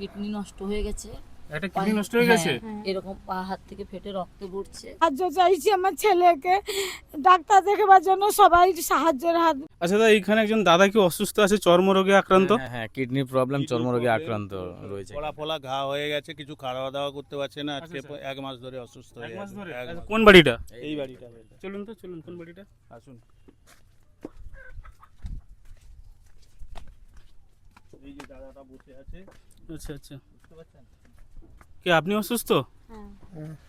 Kidney নষ্ট হয়ে গেছে। একটা কিডনি নষ্ট হয়ে গেছে। এরকম পা হাত থেকে ফেটে রক্ত পড়ছে। সাহায্য চাইছি আমার ছেলেকে, ডাক্তার দেখাবার জন্য সবাই সাহায্যের হাত। আচ্ছা দাদা, এখানে একজন দাদা কি অসুস্থ আছে, চর্মরোগে আক্রান্ত? হ্যাঁ, কিডনি প্রবলেম, চর্মরোগে আক্রান্ত রয়েছে। ফোলা ঘা হয়ে গেছে, কিছু খাওয়া দাওয়া করতে পারছে না। আজকে আচ্ছা, 1 মাস ধরে অসুস্থ হয়ে এক মাস আছে। ধরে? এক আচ্ছা, মাস। কোন বাড়িটা? এই বাড়িটা। চলুন তো, চলুন কোন বাড়িটা। আসুন। এই যে দাদাটা বসে আছে, আচ্ছা আচ্ছা, বুঝতে পারছেন? কি আপনি অসুস্থ?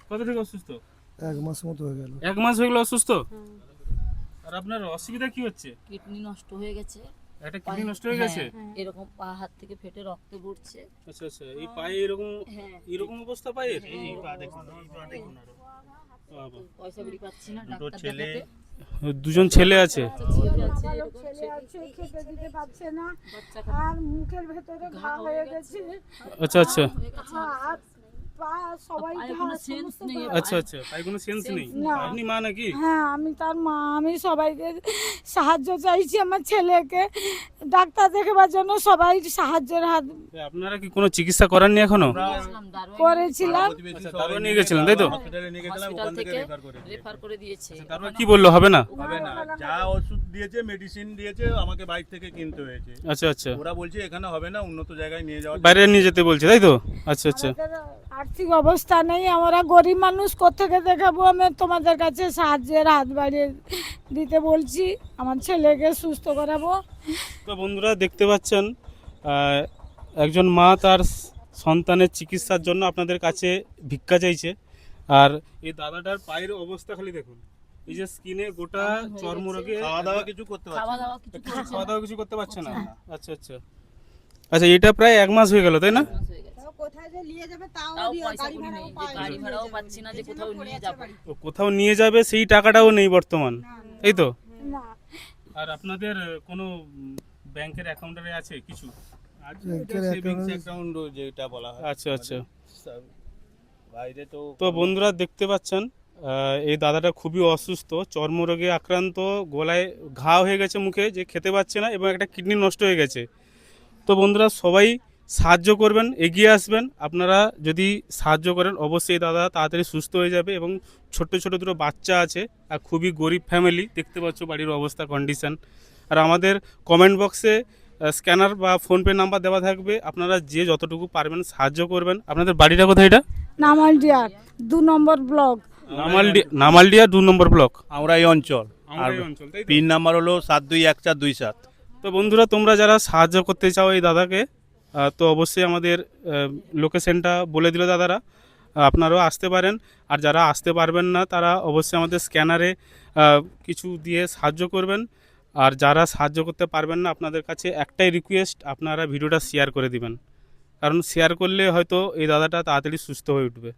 কত থেকে অসুস্থ? 1 মাস মতো হয়ে গেল। 1 মাস হয়ে গেল অসুস্থ। আর আপনার অসুবিধা কি হচ্ছে? কিডনি নষ্ট হয়ে গেছে। একটা কিডনি নষ্ট হয়ে গেছে। এরকম পা হাত থেকে ফেটে রক্ত পড়ছে। আচ্ছা আচ্ছা, এই পায়ে এরকম এরকম অবস্থা পায়ের? এই পা দেখুন, এই পা দেখুন আরো। বাবা। পয়সা বেরি পাচ্ছি না দুটো ডাক্তার ছেলে। দেখাতে। দুজন ছেলে আছে। ছেলে আছে, আমারও এরকম ছেলে আছে, খেতে দিতে পারছে না, বাচ্চা আর মুখের ভেতরে ঘা হয়ে গেছে, আচ্ছা আচ্ছা হাত পা সবাই পায়ে ঘা, কোনো সেন্স সমস্ত নেই। ঘা। আচ্ছা আচ্ছা, পায়ে কোনো সেন্স নেই? না। আপনি মা নাকি? হ্যাঁ, আমি তার মা। আমি সবাইকে সাহায্য চাইছি আমার ছেলেকে, ডাক্তার দেখাবার জন্য সবাই সাহায্যের হাত আপনারা কি কোনো চিকিৎসা করাননি এখনো? করেছিলাম। প্রতিবেশী আচ্ছা, সবাই তারপর নিয়ে নিয়ে গেছিলেন, তাই তো? হসপিটালে নিয়ে গেছিলাম, হসপিটাল ওখান থেকে থেকে রেফার করে দিয়েছে। রেফার করে দিয়েছে। তারপর কি বললো, হবে না? হবে না, যা ওষুধ দিয়েছে, মেডিসিন দিয়েছে, আমাকে বাইরে থেকে কিনতে হয়েছে। আচ্ছা আচ্ছা, ওরা বলছে এখানে হবে না, উন্নত জায়গায় নিয়ে যাওয়া। বাইরে নিয়ে যেতে বলছে, তাই তো? আচ্ছা আচ্ছা, আমাদের আর্থিক অবস্থা নেই, আমরা গরিব মানুষ, কোত্থেকে দেখাবো? আমি তোমাদের কাছে সাহায্যের হাত বাড়িয়ে দিতে বলছি, আমার ছেলেকে সুস্থ করাবো। তো বন্ধুরা দেখতে পাচ্ছেন, একজন মা তার সন্তানের চিকিৎসার জন্য আপনাদের কাছে ভিক্ষা চাইছে। আর এই দাদাটার পায়ের অবস্থা খালি দেখুন, এই যে স্কিনে গোটা চর্মরোগে, খাওয়া দাওয়া কিছু করতে পারছে খাওয়া না। দাওয়া কিছু করছে খাওয়া না। দাওয়া কিছু করতে পারছে না। আচ্ছা আচ্ছা আচ্ছা, এটা প্রায় 1 মাস হয়ে গেল, তাই না? মাস হয়ে গেছে। কোথায় যে নিয়ে যাবে তাও তাও পয়সা করি নেই, যে গাড়ি ভাড়াও পাচ্ছি না যে কোথাও নিয়ে যাবো। ও, কোথাও নিয়ে যাবে সেই টাকাটাও নেই বর্তমান, এই তো? না। আর আপনাদের কোনো ব্যাংকের অ্যাকাউন্টে আছে কিছু? ব্যাংকের সেভিংস account- অ্যাকাউন্ট যেটা বলা হয়। আচ্ছা আচ্ছা, বাইরে তো তো বন্ধুরা দেখতে পাচ্ছেন, এই দাদাটা খুবই অসুস্থ, চর্মরোগে আক্রান্ত, গলায় ঘা হয়ে গেছে মুখে, যে খেতে পাচ্ছে না, এবং একটা কিডনি নষ্ট হয়ে গেছে। তো বন্ধুরা সবাই সাহায্য করবেন, এগিয়ে আসবেন। আপনারা যদি সাহায্য করেন অবশ্যই দাদা তাড়াতাড়ি সুস্থ হয়ে যাবে। এবং ছোট্ট ছোট দুটো বাচ্চা আছে, আর খুবই গরিব ফ্যামিলি, দেখতে পাচ্ছ বাড়ির অবস্থা, কন্ডিশন। আর আমাদের কমেন্ট বক্সে স্ক্যানার বা ফোনপে নাম্বার দেওয়া থাকবে, আপনারা যে যতটুকু পারবেন সাহায্য করবেন। আপনাদের বাড়িটা কোথায়? এটা নামালডিয়া 2 নম্বর ব্লক। নামালডিয়া 2 নম্বর ব্লক, আমরা এই অঞ্চল। আর পিন নাম্বার হলো 721427। তো বন্ধুরা তোমরা যারা সাহায্য করতে চাও এই দাদাকে, তো অবশ্যই আমাদের লোকেশনটা বলে দিল দাদারা, আপনারাও আসতে পারেন। আর যারা আসতে পারবেন না তারা অবশ্যই আমাদের স্ক্যানারে কিছু দিয়ে সাহায্য করবেন। আর যারা সাহায্য করতে পারবেন না, আপনাদের কাছে একটাই রিকোয়েস্ট, আপনারা ভিডিওটা শেয়ার করে দিবেন, কারণ শেয়ার করলে হয়তো এই দাদাটা তাড়াতাড়ি সুস্থ হয়ে উঠবে।